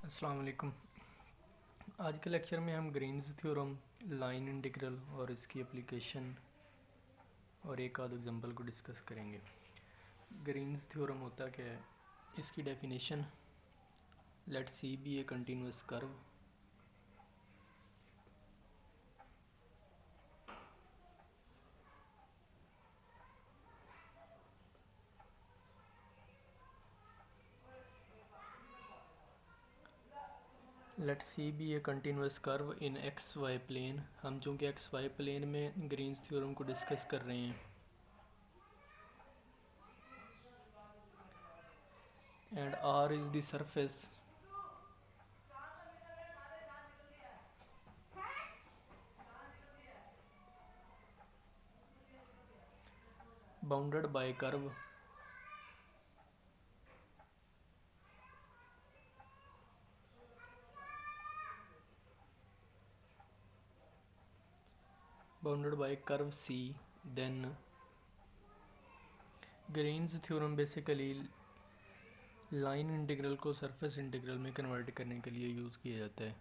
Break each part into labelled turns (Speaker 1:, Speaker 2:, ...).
Speaker 1: अस्सलाम वालेकुम। आज के लेक्चर में हम ग्रीन्स थ्योरम, लाइन इंटीग्रल और इसकी एप्लीकेशन और एक आध एग्जांपल को डिस्कस करेंगे। ग्रीन्स थ्योरम होता क्या है, इसकी definition, let c be a continuous curve, let c be a continuous curve in x y plane. हम चूँकि एक्स वाई प्लेन में ग्रीन्स थ्योरम को डिस्कस कर रहे हैं, and R is the surface bounded by curve bounded by curve c, then Green's theorem basically line integral को surface integral में convert करने के लिए यूज़ किया जाता है।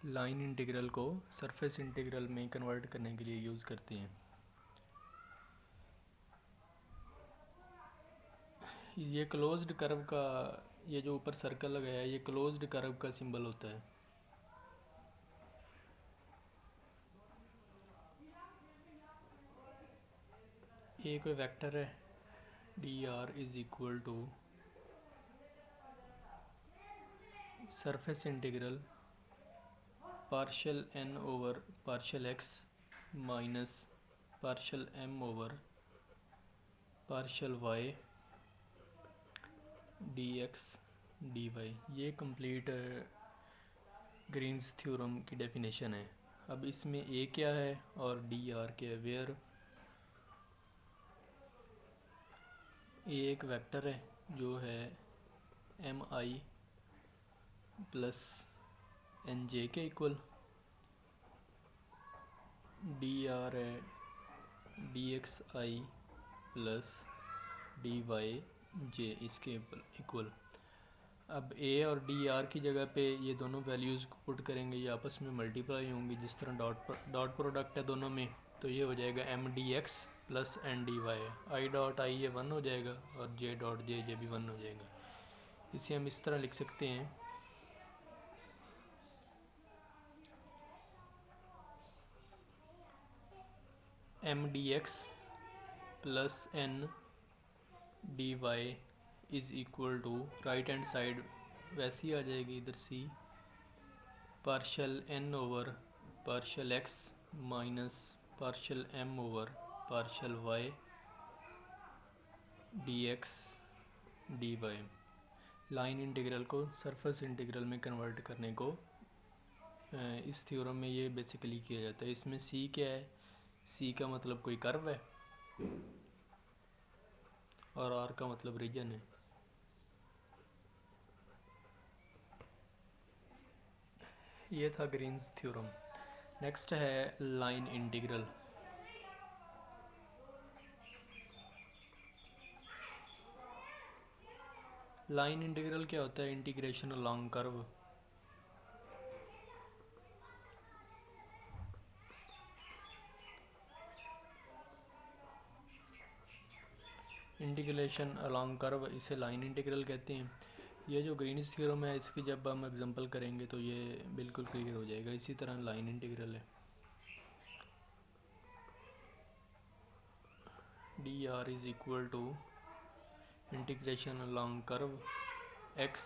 Speaker 1: लाइन इंटीग्रल को सरफेस इंटीग्रल में कन्वर्ट करने के लिए यूज़ करते हैं। ये क्लोज्ड कर्व का, ये जो ऊपर सर्कल लगाया है, ये क्लोज्ड कर्व का सिंबल होता है। ये कोई वेक्टर है, d r is equal to surface integral partial N over partial x minus partial M over partial Y D x D y. ये कंप्लीट ग्रीन्स थ्योरम की डेफिनेशन है। अब इसमें ए क्या है और डी आर क्या है। वेयर ए एक वेक्टर है जो है एम आई प्लस एन जे के इक्वल, डी आर है डी एक्स आई प्लस डी वाई जे इसके इक्वल। अब ए और डी आर की जगह पे ये दोनों वैल्यूज़ को पुट करेंगे, ये आपस में मल्टीप्लाई होंगी। जिस तरह डॉट प्रोडक्ट है दोनों में, तो ये हो जाएगा m D x plus N D y. I dot i ये 1 हो जाएगा और जे डॉट जे जे भी 1 हो जाएगा। इसे हम इस तरह लिख सकते हैं, M D x plus N D Y is equal to, right hand side वैसी ही आ जाएगी इधर सी, partial N over partial x minus partial M over partial Y D x D Y. Line integral को सरफेस इंटीग्रल में convert करने को इस थ्योरम में ये बेसिकली किया जाता है। इसमें सी क्या है, सी का मतलब कोई कर्व है और आर का मतलब रीजन है। ये था ग्रीन्स थ्योरम। नेक्स्ट है लाइन इंटीग्रल। लाइन इंटीग्रल क्या होता है, integration along curve. Integration along curve, इसे लाइन इंटीग्रल कहते हैं। ये जो ग्रीन्स थ्योरम है, इसकी जब हम एग्जांपल करेंगे तो ये बिल्कुल क्लियर हो जाएगा। इसी तरह लाइन इंटीग्रल है, d r is equal to integration along curve x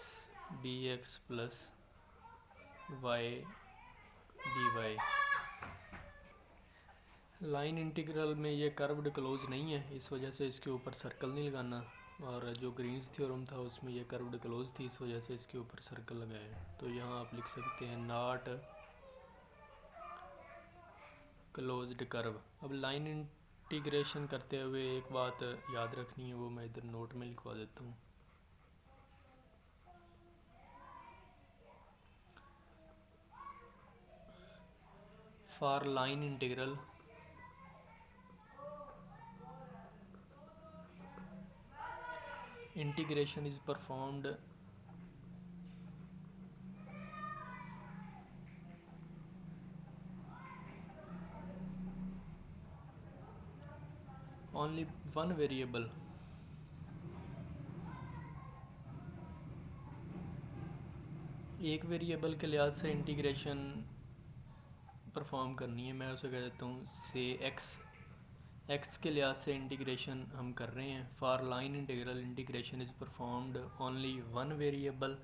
Speaker 1: d x plus y d Y. Line integral में ये कर्व्ड क्लोज नहीं है, इस वजह से इसके ऊपर सर्कल नहीं लगाना। और जो ग्रीन्स थ्योरम था उसमें ये कर्व्ड क्लोज थी, इस वजह से इसके ऊपर सर्कल लगाया है। तो यहाँ आप लिख सकते हैं नॉट क्लोज्ड कर्व। अब लाइन इंटीग्रेशन करते हुए एक बात याद रखनी है, वो मैं इधर नोट में लिखवा देता हूँ। For line integral integration is performed only one variable, एक वेरिएबल के लिहाज से इंटीग्रेशन परफॉर्म करनी है। मैं उसे कह देता हूँ से एक्स के लिहाज से इंटीग्रेशन हम कर रहे हैं। For line integral integration is performed only one variable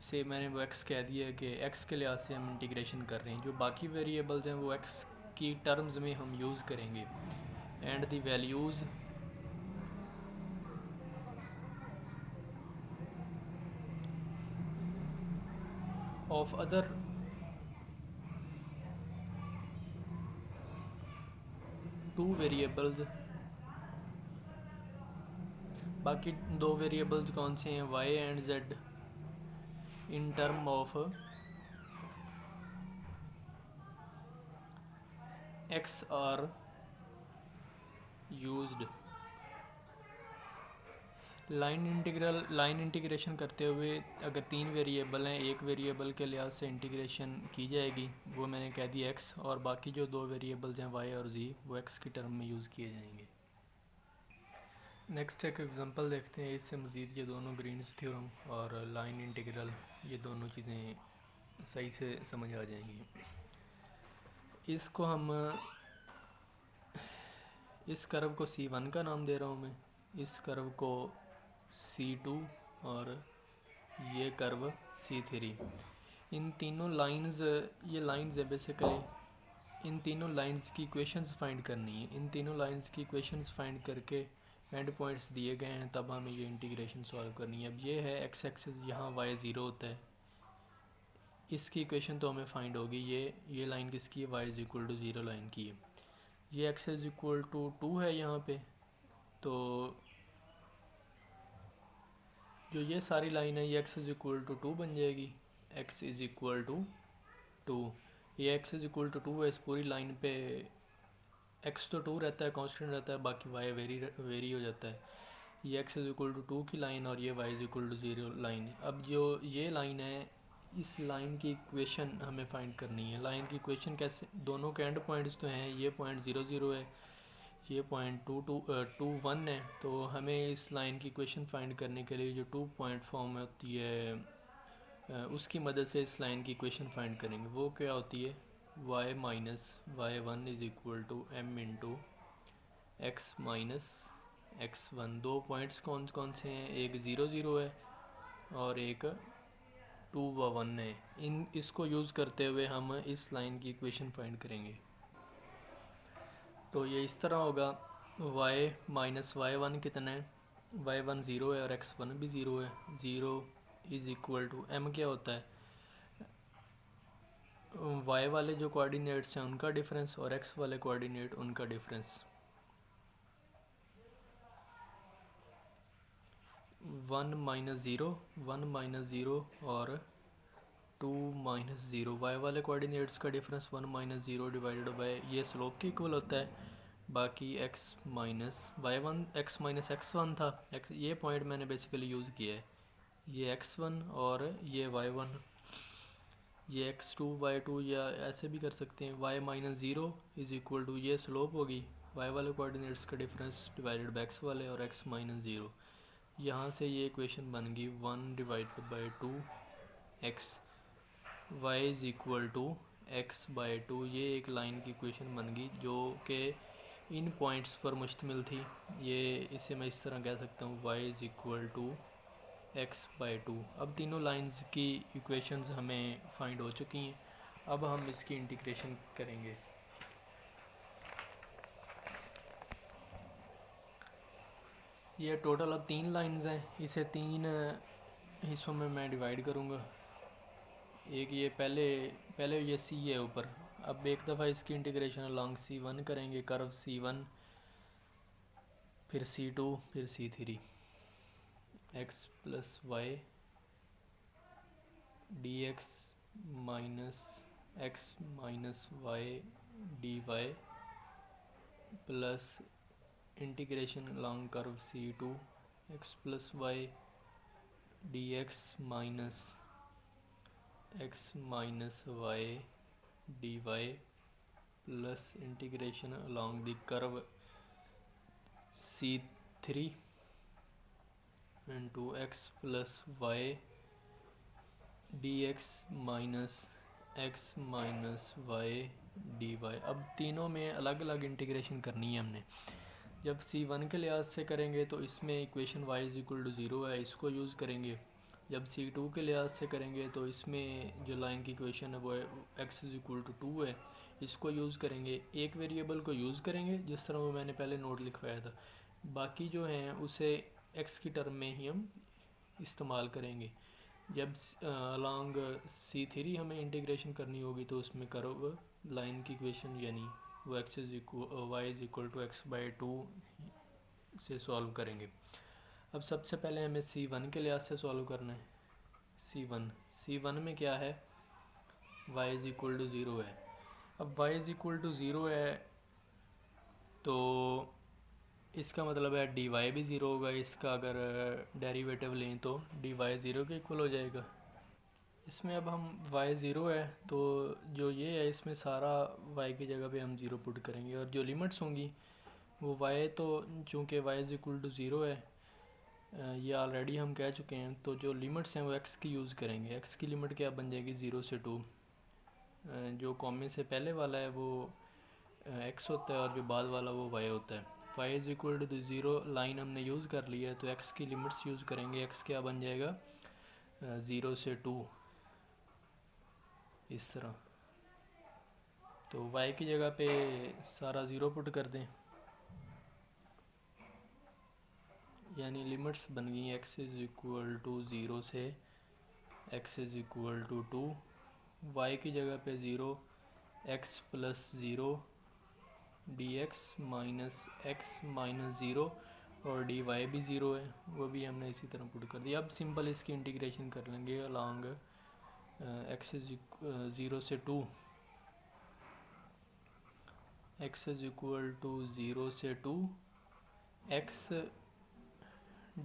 Speaker 1: से मैंने वो एक्स कह दिया कि एक्स के लिहाज से हम इंटीग्रेशन कर रहे हैं। जो बाकी वेरिएबल्स हैं वो एक्स की टर्म्स में हम यूज़ करेंगे। And the values of other two variables, बाकी दो वेरिएबल्स कौन से हैं, y and z, in term of x are used. Line integration करते हुए अगर तीन वेरिएबल हैं, एक वेरिएबल के लिहाज से इंटीग्रेशन की जाएगी, वो मैंने कह दिया एक्स, और बाकी जो दो वेरिएबल्स हैं वाई और जी वो एक्स की टर्म में यूज़ किए जाएंगे। नेक्स्ट एक एग्जांपल देखते हैं। इससे मज़ीद ये दोनों ग्रीन्स थ्योरम और लाइन इंटीग्रल ये दोनों चीज़ें सही से समझ आ जाएंगी। इसको हम इस कर्व को C1 का नाम दे रहा हूँ मैं, इस कर्व को C2 और ये कर्व C3। इन तीनों लाइंस, ये लाइंस है बेसिकली, इन तीनों लाइंस की इक्वेशंस फाइंड करनी है। इन तीनों लाइंस की इक्वेशंस फाइंड करके एंड पॉइंट्स दिए गए हैं, तब हमें ये इंटीग्रेशन सॉल्व करनी है। अब ये है एक्स एक्सिस, यहाँ वाई ज़ीरो होता है, इसकी इक्वेशन तो हमें फाइंड होगी। ये लाइन किसकी है, y is equal to zero line की है। ये x is equal to two है यहाँ पे, तो जो ये सारी लाइन है ये x is equal to two बन जाएगी। X is equal to two, ये x is equal to two है, इस पूरी लाइन पे एक्स तो टू रहता है, कांस्टेंट रहता है, बाकी वाई वेरी हो जाता है। ये x is equal to two की लाइन और ये y is equal to zero line. अब जो ये लाइन है, इस लाइन की इक्वेशन हमें फाइंड करनी है। लाइन की इक्वेशन कैसे, दोनों के एंड पॉइंट्स तो हैं, ये पॉइंट ज़ीरो ज़ीरो है, ये पॉइंट टू वन है, तो हमें इस लाइन की इक्वेशन फाइंड करने के लिए जो टू पॉइंट फॉर्म होती है उसकी मदद से इस लाइन की इक्वेशन फाइंड करेंगे। वो क्या होती है, y minus y one is equal to m into x minus x one. दो पॉइंट्स कौन कौन से हैं, एक ज़ीरो ज़ीरो है और एक टू व वन है। इसको यूज़ करते हुए हम इस लाइन की इक्वेशन फाइंड करेंगे। तो ये इस तरह होगा, y माइनस वाई वन कितना है, वाई वन ज़ीरो है और एक्स वन भी ज़ीरो है। Zero is equal to m क्या होता है, y वाले जो कोऑर्डिनेट्स हैं उनका डिफरेंस और x वाले कोऑर्डिनेट उनका डिफरेंस। वन माइनस ज़ीरो और टू माइनस ज़ीरो, वाई वाले कोऑर्डिनेट्स का difference one minus zero divided by ये स्लोप के इक्वल होता है। बाकी x minus y one, x minus x one था, एक्स ये पॉइंट मैंने बेसिकली यूज़ किया है, ये एक्स वन और ये वाई वन, ये एक्स टू वाई टू, या ऐसे भी कर सकते हैं। Y minus zero is equal to ये स्लोप होगी, वाई वाले कोऑर्डिनेट्स का डिफरेंस डिवाइडेड बाय एक्स वाले और एक्स माइनस ज़ीरो। यहाँ से ये इक्वेशन बन गई one divided by two x, y is equal to x by two. ये एक लाइन की इक्वेशन बन गई जो कि इन पॉइंट्स पर मुश्तमिल थी। ये इसे मैं इस तरह कह सकता हूँ, y is equal to x by two. अब तीनों लाइंस की इक्वेशंस हमें फाइंड हो चुकी हैं, अब हम इसकी इंटीग्रेशन करेंगे। ये टोटल अब तीन लाइंस हैं, इसे तीन हिस्सों में मैं डिवाइड करूँगा। एक ये पहले ये सी है ऊपर, अब एक दफ़ा इसकी इंटीग्रेशन अलॉन्ग C1 करेंगे, कर्व C1, फिर C2, फिर C3। X plus y D x minus x minus y d y plus integration along curve C2, x plus y D x minus x minus y d y plus integration along the curve C3 into x plus y dx minus x minus y d y. अब तीनों में अलग अलग integration करनी है हमने। जब C1 के लिहाज से करेंगे तो इसमें equation y is equal to zero है, इसको यूज़ करेंगे। जब C2 के लिहाज से करेंगे तो इसमें जो लाइन की इक्वेशन है वो x इज़ इक्वल टू 2 है, इसको यूज़ करेंगे। एक वेरिएबल को यूज़ करेंगे जिस तरह वो मैंने पहले नोट लिखवाया था, बाकी जो हैं उसे x की टर्म में ही हम इस्तेमाल करेंगे। जब अलॉन्ग C3 हमें इंटीग्रेशन करनी होगी तो उसमें कर्व लाइन की इक्वेशन यानी वो x is y is equal to x by 2 से सॉल्व करेंगे। अब सबसे पहले हमें C1 के लिहाज से सॉल्व करना है। C1 में क्या है, y is equal to zero है। अब y is equal to zero है तो इसका मतलब है dy भी ज़ीरो होगा। इसका अगर डेरिवेटिव लें तो dy ज़ीरो के इक्वल हो जाएगा। इसमें अब हम y ज़ीरो है तो जो ये है इसमें सारा y की जगह पे हम ज़ीरो पुट करेंगे, और जो लिमिट्स होंगी वो y तो चूँकि y is equal to zero है ये ऑलरेडी हम कह चुके हैं, तो जो लिमिट्स हैं वो x की यूज़ करेंगे। x की लिमिट क्या बन जाएगी, 0 से 2। जो कॉमे से पहले वाला है वो x होता है और जो बाद वाला वो y होता है। y is equal to zero line हमने यूज़ कर लिया है तो x की लिमिट्स यूज़ करेंगे। x क्या बन जाएगा, 0 से 2 इस तरह। तो y की जगह पे सारा ज़ीरो पुट कर दें, यानी लिमिट्स बन गई x इज़ इक्वल टू 0 से x is equal to 2, y की जगह पे 0, x plus 0 dx minus x minus 0 और dy भी 0 है, वो भी हमने इसी तरह पुट कर दिया। अब सिंपल इसकी इंटीग्रेशन कर लेंगे अलॉन्ग x इज़ 0 से 2, x इज़ इक्वल टू 0 से 2 x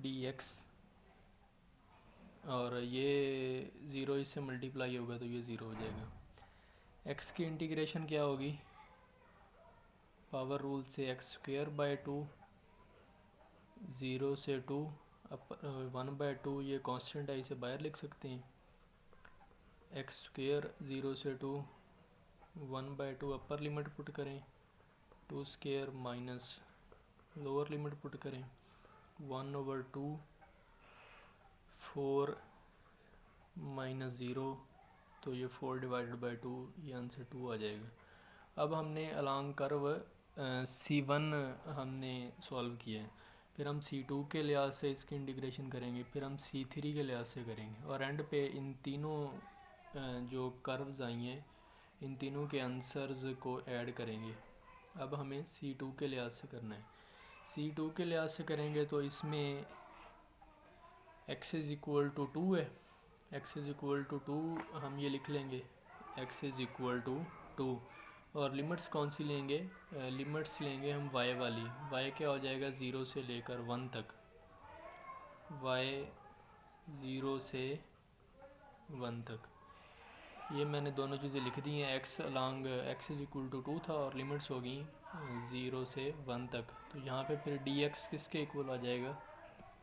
Speaker 1: dx, और ये 0 इससे मल्टीप्लाई होगा तो ये 0 हो जाएगा। x की इंटीग्रेशन क्या होगी, पावर रूल से एक्स स्क्वेयर बाई 2, 0 से 2 1 बाई 2, ये कांस्टेंट है इसे बाहर लिख सकते हैं। एक्स स्क्वेयर 0 से 2 1 बाई 2 अपर लिमिट पुट करें, 2 square minus lower limit put करें 1 ओवर 2 4 माइनस 0, तो ये 4 डिवाइडेड बाई 2, ये आंसर 2 आ जाएगा। अब हमने अलॉन्ग कर्व C1 हमने सॉल्व किया है, फिर हम C2 के लिहाज से इसकी इंटीग्रेशन करेंगे, फिर हम C3 के लिहाज से करेंगे, और एंड पे इन तीनों जो कर्व्स आई हैं इन तीनों के आंसर्स को ऐड करेंगे। अब हमें C2 के लिहाज से करना है। C2 के लिहाज से करेंगे तो इसमें x इज़ इक्वल टू 2 है, x इज़ इक्वल टू 2 हम ये लिख लेंगे x इज़ इक्वल टू 2, और लिमिट्स कौन सी लेंगे, लिमिट्स लेंगे हम y वाली। y क्या हो जाएगा, 0 से लेकर 1 तक, y 0 से 1 तक। ये मैंने दोनों चीज़ें लिख दी हैं। x along x is equal to 2 था और लिमिट्स हो गई 0 से 1 तक, तो यहाँ पे फिर dx किसके इक्वल आ जाएगा,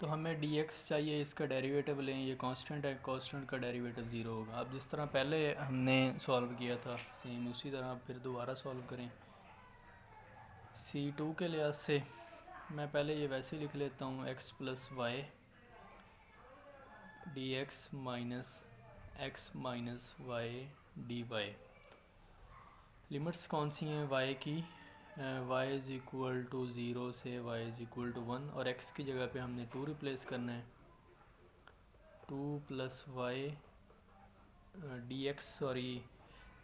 Speaker 1: तो हमें dx चाहिए, इसका डेरिवेटिव लें, ये कांस्टेंट है, कांस्टेंट का डेरिवेटिव 0 होगा। अब जिस तरह पहले हमने सॉल्व किया था सेम उसी तरह फिर दोबारा सॉल्व करें। C2 के लिहाज से मैं पहले ये वैसे लिख लेता हूँ, x plus y D x minus x minus y d y. Limits कौन सी हैं y की, y इज़ इक्वल टू 0 से y इज़ इक्वल टू 1, और x की जगह पे हमने 2 रिप्लेस करना है, 2 plus y D x, sorry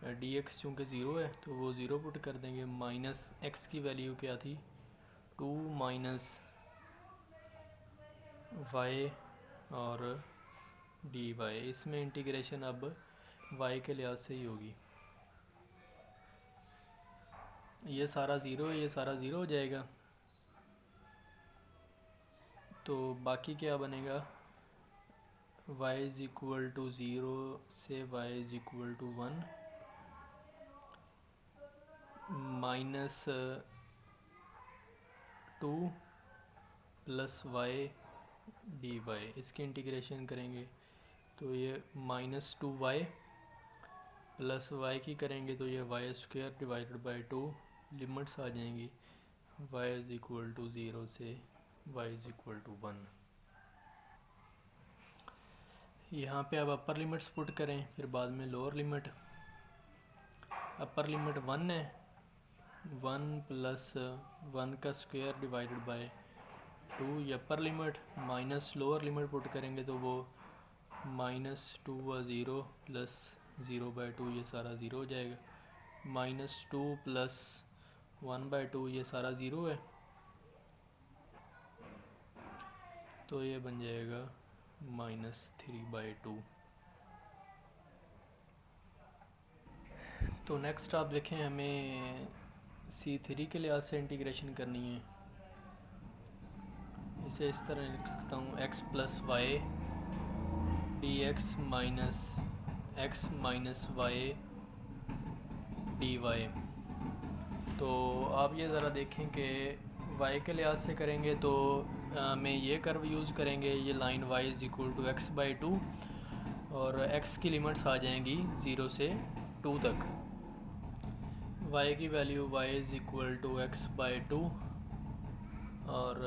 Speaker 1: d x चूँकि 0 है तो वो 0 पुट कर देंगे, माइनस x की वैल्यू क्या थी 2 माइनस y और डी वाई। इसमें इंटीग्रेशन अब y के लिहाज से ही होगी, ये सारा 0 है, ये सारा 0 हो जाएगा, तो बाकी क्या बनेगा, y इज़ इक्वल टू 0 से y is equal to 1 minus 2 plus y d y, इसकी इंटीग्रेशन करेंगे तो ये -2y प्लस वाई की करेंगे तो ये Y square divided by 2, limits आ जाएंगी y इज़ इक्वल टू 0 से y इज़ इक्वल टू 1। यहाँ पे अब अपर लिमिट्स पुट करें, फिर बाद में लोअर लिमिट। अपर लिमिट 1 है, 1 प्लस 1 का स्क्वायर डिवाइडेड बाय 2 ये upper limit, minus lower limit put करेंगे तो वो -2 व 0 प्लस 0/2 ये सारा ज़ीरो हो जाएगा। -2 प्लस 1/2 ये सारा ज़ीरो है तो ये बन जाएगा -3/2। तो नेक्स्ट आप देखें, हमें C3 के लिहाज से इंटीग्रेशन करनी है। इसे इस तरह लिख सकता हूँ x plus y D x minus x minus y d y. तो आप ये ज़रा देखें कि y के लिहाज से करेंगे तो हमें ये कर्व यूज़ करेंगे, ये line y is equal to x/2 और x की लिमिट्स आ जाएंगी 0 से 2 तक। y की value y is equal to x/2 और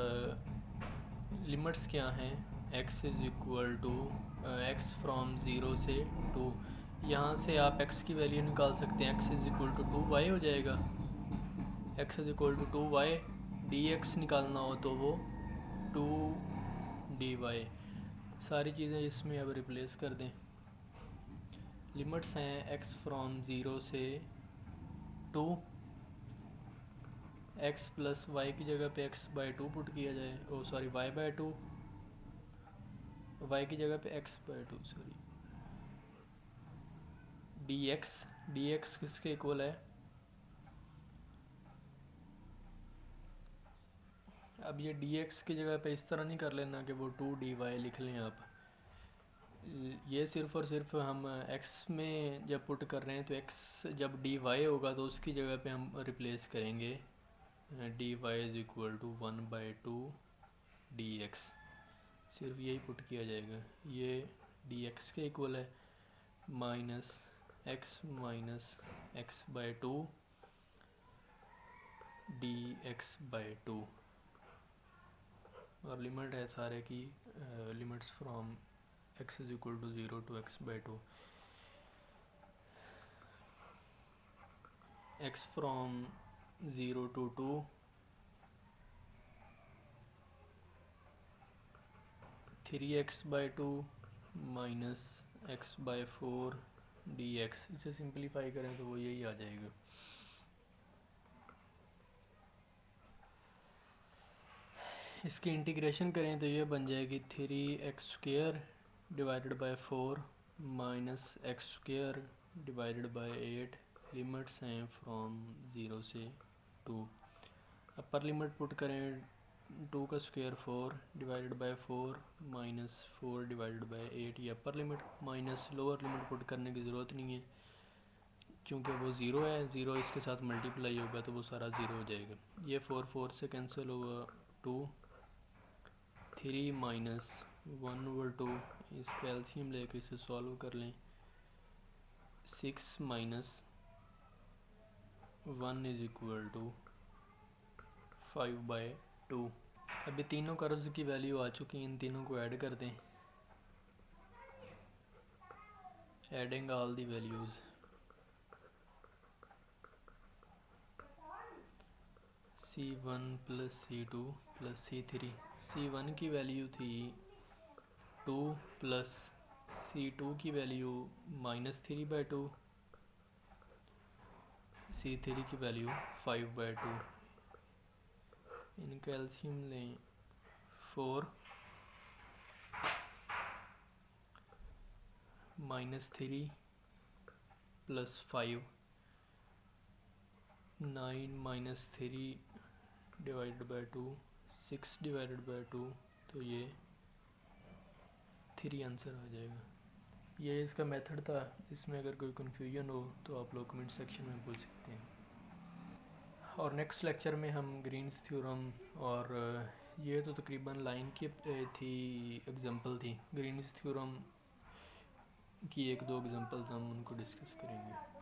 Speaker 1: लिमिट्स क्या हैं, x is equal to x from 0 से 2। यहाँ से आप x की वैल्यू निकाल सकते हैं, x is equal to 2y हो जाएगा। x is equal to 2y, dx निकालना हो तो वो 2dy। सारी चीज़ें इसमें अब रिप्लेस कर दें। लिमिट्स हैं x फ्रॉम 0 से 2, x प्लस वाई की जगह पे x/2 पुट किया जाए, ओ सॉरी y/2, y की जगह पे x/2 सॉरी, dx किसके इक्वल है। अब ये dx की जगह पे इस तरह नहीं कर लेना कि वो 2dy लिख लें आप, ये सिर्फ़ और सिर्फ हम x में जब पुट कर रहे हैं तो x जब dy होगा तो उसकी जगह पे हम रिप्लेस करेंगे dy is equal to 1/2 dx, सिर्फ यही पुट किया जाएगा। ये dx के इक्वल है माइनस x/2 dx/2 और लिमिट है सारे की limits from x is equal to 0 to x/2, x from 0 to 2 3x/2 minus x/4 dx। इसे सिंप्लीफाई करें तो वो यही आ जाएगा। इसकी इंटीग्रेशन करें तो ये बन जाएगी 3x² divided by 4 minus x² divided by 8। Limits हैं फ्रॉम 0 से 2। अपर लिमिट पुट करें 2 का square 4 divided by 4 minus 4 divided by 8, ये upper limit. Minus lower limit put करने की ज़रूरत नहीं है क्योंकि वो ज़ीरो है, ज़ीरो इसके साथ मल्टीप्लाई होगा तो वो सारा ज़ीरो हो जाएगा। ये 4 से कैंसिल होगा, 2 3 माइनस 1/2, इसका एलसीएम लेके इसे सॉल्व कर लें। 6 माइनस 1 इज़ इक्वल टू 5/2। अभी तीनों कर्व्स की वैल्यू आ चुकी है, इन तीनों को ऐड कर दें। Adding all the values, C1 plus C2 plus C3। C1 की वैल्यू थी 2 प्लस C2 की वैल्यू -3/2, C3 की वैल्यू 5/2। इनका एलसीएम लें 4 -3 plus 5, 9 minus 3 divided by 2, 6 divided by 2, तो ये 3 आंसर आ जाएगा। ये इसका मेथड था। इसमें अगर कोई कन्फ्यूजन हो तो आप लोग कमेंट सेक्शन में पूछ सकते हैं। और नेक्स्ट लेक्चर में हम ग्रीन्स थ्योरम और ये तो तकरीबन लाइन की थी, एग्जांपल थी। ग्रीन्स थ्योरम की एक दो एग्जांपल्स हम उनको डिस्कस करेंगे।